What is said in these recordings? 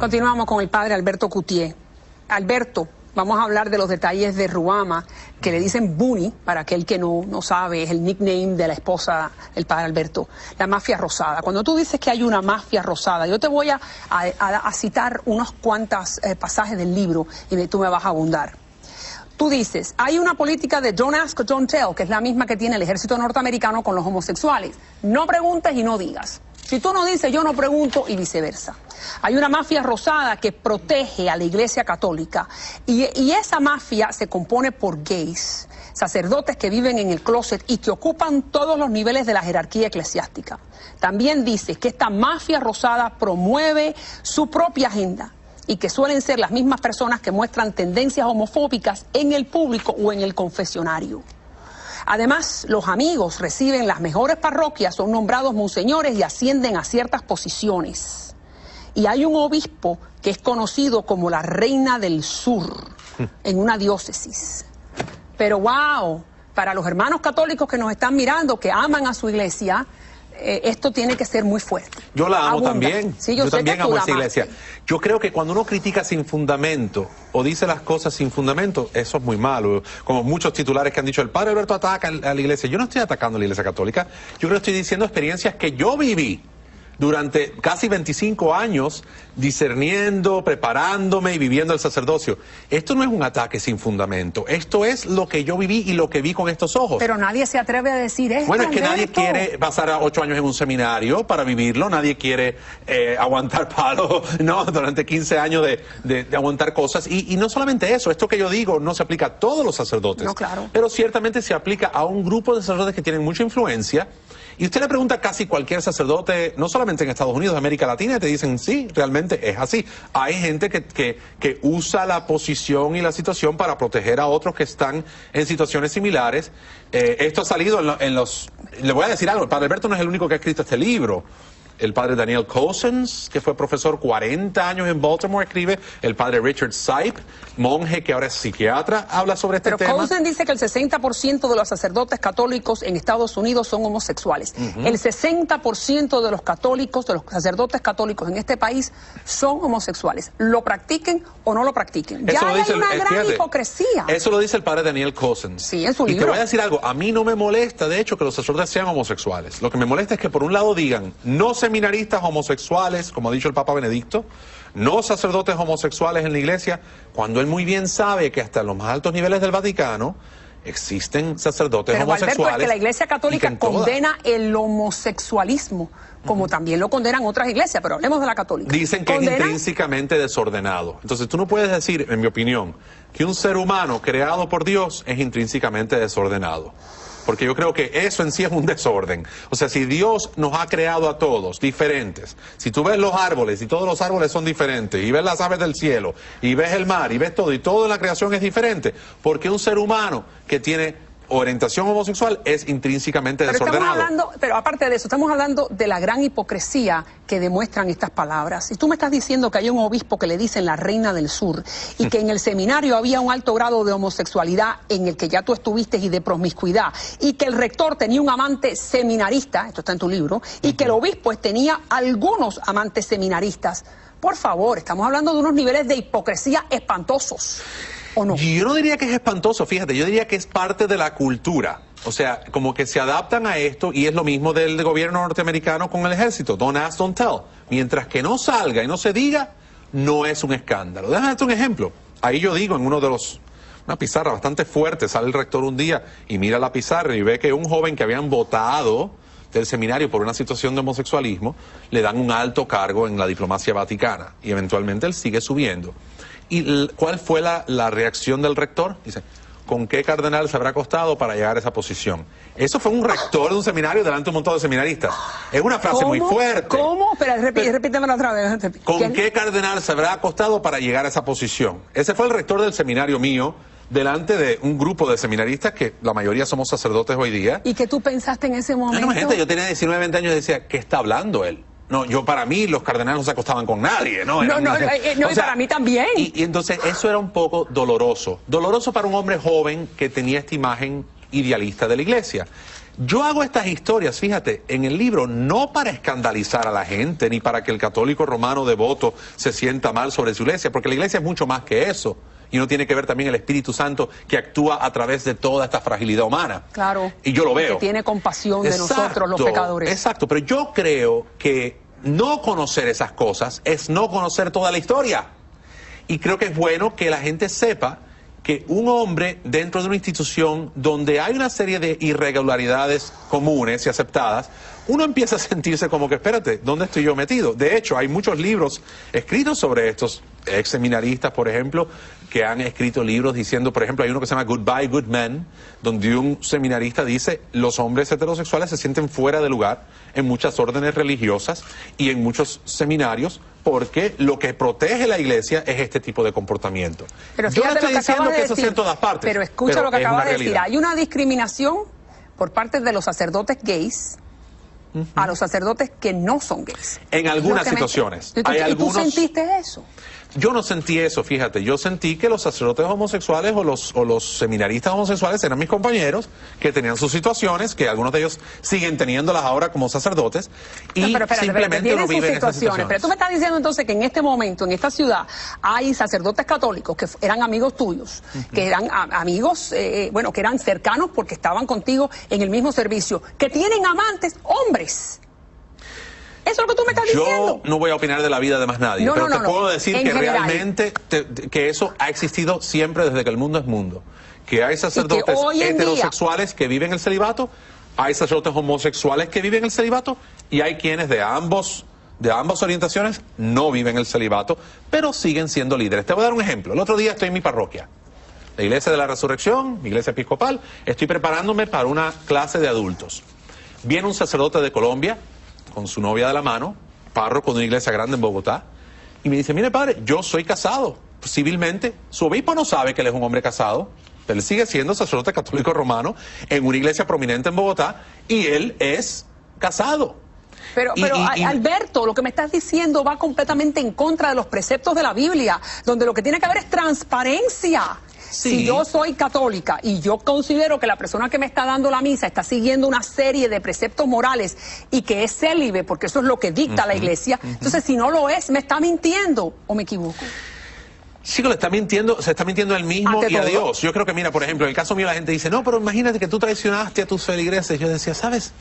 Continuamos con el padre Alberto Cutié. Alberto, vamos a hablar de los detalles de Ruama, que le dicen Bunny, para aquel que no sabe, es el nickname de la esposa del padre Alberto, la mafia rosada. Cuando tú dices que hay una mafia rosada, yo te voy a citar unos cuantos pasajes del libro y tú me vas a abundar. Tú dices, hay una política de don't ask, don't tell, que es la misma que tiene el ejército norteamericano con los homosexuales. No preguntes y no digas. Si tú no dices, yo no pregunto, y viceversa. Hay una mafia rosada que protege a la Iglesia Católica y esa mafia se compone por gays, sacerdotes que viven en el closet y que ocupan todos los niveles de la jerarquía eclesiástica. También dices que esta mafia rosada promueve su propia agenda y que suelen ser las mismas personas que muestran tendencias homofóbicas en el público o en el confesionario. Además, los amigos reciben las mejores parroquias, son nombrados monseñores y ascienden a ciertas posiciones. Y hay un obispo que es conocido como la Reina del Sur en una diócesis. Pero wow, para los hermanos católicos que nos están mirando, que aman a su iglesia, esto tiene que ser muy fuerte. Yo la amo también. Sí, yo también amo esa iglesia. Yo creo que cuando uno critica sin fundamento o dice las cosas sin fundamento, eso es muy malo. Como muchos titulares que han dicho, el padre Alberto ataca a la iglesia. Yo no estoy atacando a la iglesia católica. Yo creo que estoy diciendo experiencias que yo viví durante casi 25 años discerniendo, preparándome y viviendo el sacerdocio. Esto no es un ataque sin fundamento. Esto es lo que yo viví y lo que vi con estos ojos. Pero nadie se atreve a decir esto. Bueno, es que nadie quiere pasar a 8 años en un seminario para vivirlo. Nadie quiere aguantar palo, ¿no? Durante 15 años de aguantar cosas. Y no solamente eso. Esto que yo digo no se aplica a todos los sacerdotes. No, claro. Pero ciertamente se aplica a un grupo de sacerdotes que tienen mucha influencia. Y usted le pregunta a casi cualquier sacerdote, no solamente en Estados Unidos, América Latina, y te dicen, sí, realmente es así. Hay gente que usa la posición y la situación para proteger a otros que están en situaciones similares. Esto ha salido en los... Le voy a decir algo, el padre Alberto no es el único que ha escrito este libro. El padre Daniel Cousins, que fue profesor 40 años en Baltimore, escribe. El padre Richard Sipe, monje que ahora es psiquiatra, habla sobre este tema. Pero Cousins dice que el 60% de los sacerdotes católicos en Estados Unidos son homosexuales. El 60% de los católicos, de los sacerdotes católicos en este país son homosexuales. Lo practiquen o no lo practiquen. Ya hay una gran hipocresía. Eso lo dice el padre Daniel Cousins. Sí, en su libro. Y te voy a decir algo, a mí no me molesta, de hecho, que los sacerdotes sean homosexuales. Lo que me molesta es que por un lado digan, no seminaristas homosexuales, como ha dicho el Papa Benedicto, no sacerdotes homosexuales en la iglesia, cuando él muy bien sabe que hasta en los más altos niveles del Vaticano existen sacerdotes homosexuales. Alberto, es que la Iglesia Católica condena el homosexualismo, como también lo condenan otras iglesias, pero hablemos de la católica. Dicen que es intrínsecamente desordenado. Entonces tú no puedes decir, en mi opinión, que un ser humano creado por Dios es intrínsecamente desordenado. Porque yo creo que eso en sí es un desorden. O sea, si Dios nos ha creado a todos diferentes, si tú ves los árboles y todos los árboles son diferentes, y ves las aves del cielo, y ves el mar, y ves todo, y todo en la creación es diferente, porque un ser humano que tiene orientación homosexual es intrínsecamente desordenado. Pero aparte de eso, estamos hablando de la gran hipocresía que demuestran estas palabras. Y tú me estás diciendo que hay un obispo que le dicen la Reina del Sur y que en el seminario había un alto grado de homosexualidad en el que ya tú estuviste y de promiscuidad, y que el rector tenía un amante seminarista, esto está en tu libro, y que el obispo tenía algunos amantes seminaristas. Por favor, estamos hablando de unos niveles de hipocresía espantosos. ¿O no? Yo no diría que es espantoso, fíjate, yo diría que es parte de la cultura. O sea, como que se adaptan a esto, y es lo mismo del gobierno norteamericano con el ejército. Don't ask, don't tell. Mientras que no salga y no se diga, no es un escándalo. Déjame darte un ejemplo. Ahí yo digo, en una pizarra bastante fuerte, sale el rector un día y mira la pizarra y ve que un joven que habían votado del seminario por una situación de homosexualismo, le dan un alto cargo en la diplomacia vaticana, y eventualmente él sigue subiendo. ¿Y cuál fue la reacción del rector? Dice, ¿con qué cardenal se habrá costado para llegar a esa posición? Eso fue un rector de un seminario delante de un montón de seminaristas. Es una frase muy fuerte. ¿Cómo? Pero repítemelo otra vez. ¿Con qué cardenal se habrá costado para llegar a esa posición? Ese fue el rector del seminario mío, delante de un grupo de seminaristas que la mayoría somos sacerdotes hoy día. ¿Y qué tú pensaste en ese momento? No, gente, yo tenía 19, 20 años y decía, ¿qué está hablando él? No, para mí los cardenales no se acostaban con nadie, ¿no? No, y para mí también. Y entonces eso era un poco doloroso. Doloroso para un hombre joven que tenía esta imagen idealista de la iglesia. Yo hago estas historias, fíjate, en el libro, no para escandalizar a la gente, ni para que el católico romano devoto se sienta mal sobre su iglesia, porque la iglesia es mucho más que eso. Y no tiene que ver también el Espíritu Santo que actúa a través de toda esta fragilidad humana. Claro. Y yo lo veo. Que tiene compasión de nosotros, los pecadores. Exacto, pero yo creo que no conocer esas cosas es no conocer toda la historia. Y creo que es bueno que la gente sepa que un hombre dentro de una institución donde hay una serie de irregularidades comunes y aceptadas, uno empieza a sentirse como que, espérate, ¿dónde estoy yo metido? De hecho, hay muchos libros escritos sobre estos ex seminaristas, por ejemplo, que han escrito libros diciendo, por ejemplo, hay uno que se llama Goodbye Good Men, donde un seminarista dice, los hombres heterosexuales se sienten fuera de lugar en muchas órdenes religiosas y en muchos seminarios, porque lo que protege la iglesia es este tipo de comportamiento. Pero yo no fíjate estoy lo que diciendo acabas que de eso sea decir, en todas partes. pero escucha lo que es acabas una de decir. realidad. Hay una discriminación por parte de los sacerdotes gays a los sacerdotes que no son gays. En algunas situaciones. ¿Y tú sentiste eso? Yo no sentí eso, fíjate. Yo sentí que los sacerdotes homosexuales o los seminaristas homosexuales eran mis compañeros, que tenían sus situaciones, que algunos de ellos siguen teniéndolas ahora como sacerdotes, y pero simplemente no viven esas situaciones. Pero tú me estás diciendo entonces que en este momento, en esta ciudad, hay sacerdotes católicos que eran amigos tuyos, que eran amigos, bueno, que eran cercanos porque estaban contigo en el mismo servicio, que tienen amantes hombres. Eso es lo que tú me estás diciendo. Yo no voy a opinar de la vida de más nadie, pero te puedo decir que realmente que eso ha existido siempre desde que el mundo es mundo. Que hay sacerdotes heterosexuales que viven el celibato, hay sacerdotes homosexuales que viven el celibato, y hay quienes de ambas orientaciones no viven el celibato, pero siguen siendo líderes. Te voy a dar un ejemplo. El otro día estoy en mi parroquia, la Iglesia de la Resurrección, mi iglesia episcopal. Estoy preparándome para una clase de adultos. Viene un sacerdote de Colombia con su novia de la mano, párroco de una iglesia grande en Bogotá, y me dice, mire padre, yo soy casado civilmente. Su obispo no sabe que él es un hombre casado, él sigue siendo sacerdote católico romano en una iglesia prominente en Bogotá, y él es casado. Pero Alberto, lo que me estás diciendo va completamente en contra de los preceptos de la Biblia, donde lo que tiene que haber es transparencia. Sí. Si yo soy católica y yo considero que la persona que me está dando la misa está siguiendo una serie de preceptos morales y que es célibe, porque eso es lo que dicta la iglesia, entonces si no lo es, ¿me está mintiendo o me equivoco? Chico, se está mintiendo a él mismo y a Dios. Yo creo que, mira, por ejemplo, en el caso mío la gente dice, no, pero imagínate que tú traicionaste a tus feligreses. Yo decía, ¿sabes?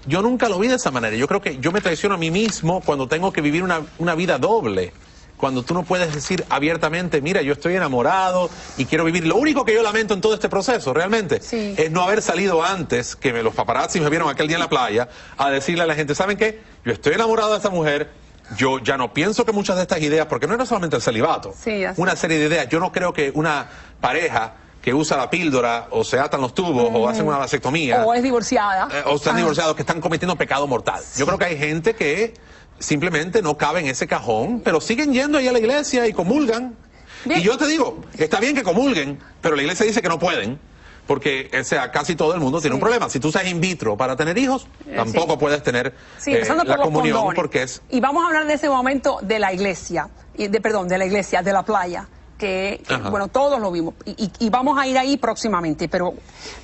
Yo nunca lo vi de esa manera. Yo creo que yo me traiciono a mí mismo cuando tengo que vivir una vida doble. Cuando tú no puedes decir abiertamente, mira, yo estoy enamorado y quiero vivir. Lo único que yo lamento en todo este proceso, realmente, es no haber salido antes, que los paparazzi me vieron aquel día en la playa, a decirle a la gente, ¿saben qué? Yo estoy enamorado de esta mujer, yo ya no pienso que muchas de estas ideas, porque no era solamente el celibato, una serie de ideas. Yo no creo que una pareja que usa la píldora, o se atan los tubos, o hacen una vasectomía, o es divorciada, o están divorciados, que están cometiendo pecado mortal. Yo creo que hay gente que simplemente no cabe en ese cajón, pero siguen yendo ahí a la iglesia y comulgan. Bien. Y yo te digo, está bien que comulguen, pero la iglesia dice que no pueden, porque casi todo el mundo tiene un problema. Si tú usas in vitro para tener hijos, tampoco puedes tener la comunión, condones. Porque es... Y vamos a hablar de ese momento de la iglesia, de la playa, que bueno, todos lo vimos, y vamos a ir ahí próximamente, pero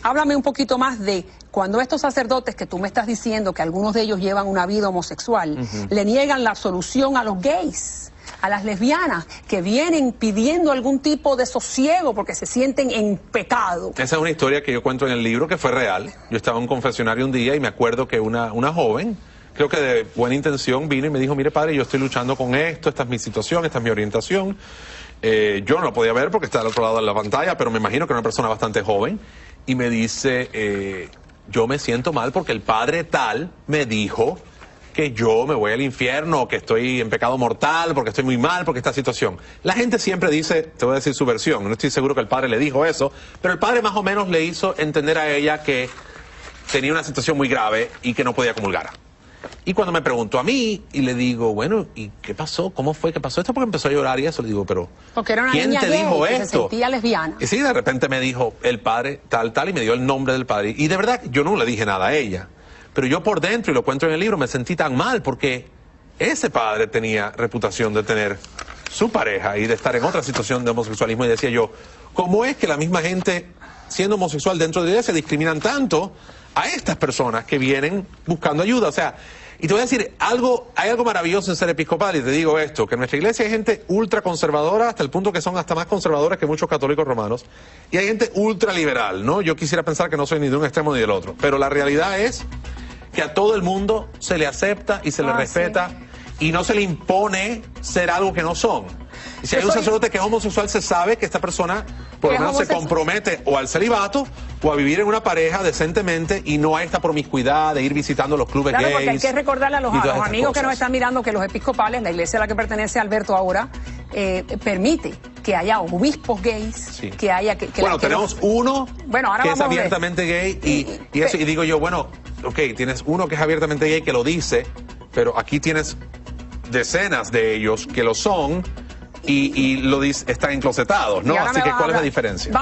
háblame un poquito más de cuando estos sacerdotes que tú me estás diciendo que algunos de ellos llevan una vida homosexual, le niegan la absolución a los gays, a las lesbianas, que vienen pidiendo algún tipo de sosiego porque se sienten en pecado. Esa es una historia que yo cuento en el libro, que fue real. Yo estaba en un confesionario un día y me acuerdo que una joven, creo que de buena intención, vino y me dijo, mire padre, yo estoy luchando con esto, esta es mi situación, esta es mi orientación. Yo no la podía ver porque está al otro lado de la pantalla, pero me imagino que era una persona bastante joven, y me dice, yo me siento mal porque el padre tal me dijo que yo me voy al infierno, que estoy en pecado mortal, porque estoy muy mal, porque esta situación. La gente siempre dice, te voy a decir su versión, no estoy seguro que el padre le dijo eso, pero el padre más o menos le hizo entender a ella que tenía una situación muy grave y que no podía comulgar. Y cuando me preguntó a mí, y le digo, bueno, ¿y qué pasó? ¿Cómo fue que pasó esto? Porque empezó a llorar y eso. Le digo, pero porque era una ¿quién niña te gay dijo que esto? Se sentía lesbiana. Y sí, de repente me dijo, el padre tal, y me dio el nombre del padre. Y de verdad, yo no le dije nada a ella. Pero yo por dentro, y lo cuento en el libro, me sentí tan mal porque ese padre tenía reputación de tener su pareja y de estar en otra situación de homosexualismo. Y decía yo, ¿cómo es que la misma gente siendo homosexual dentro de la iglesia, discriminan tanto a estas personas que vienen buscando ayuda. O sea, y te voy a decir, hay algo maravilloso en ser episcopal, y te digo esto, que en nuestra iglesia hay gente ultra conservadora, hasta el punto que son hasta más conservadores que muchos católicos romanos, y hay gente ultra liberal, ¿no? Yo quisiera pensar que no soy ni de un extremo ni del otro, pero la realidad es que a todo el mundo se le acepta y se le respeta, sí, y no se le impone ser algo que no son. Y si hay un sacerdote que es homosexual, se sabe que esta persona por lo menos se compromete o al celibato o a vivir en una pareja decentemente y no a esta promiscuidad de ir visitando los clubes gays. Porque hay que recordarle a los amigos que nos están mirando que los episcopales, la iglesia a la que pertenece Alberto ahora, permite que haya obispos gays, sí, que haya... bueno, tenemos uno que es abiertamente gay y digo yo, bueno, ok, tienes uno que es abiertamente gay que lo dice, pero aquí tienes decenas de ellos que lo son y lo están enclosetados, ¿no? Así que, ¿cuál es la diferencia?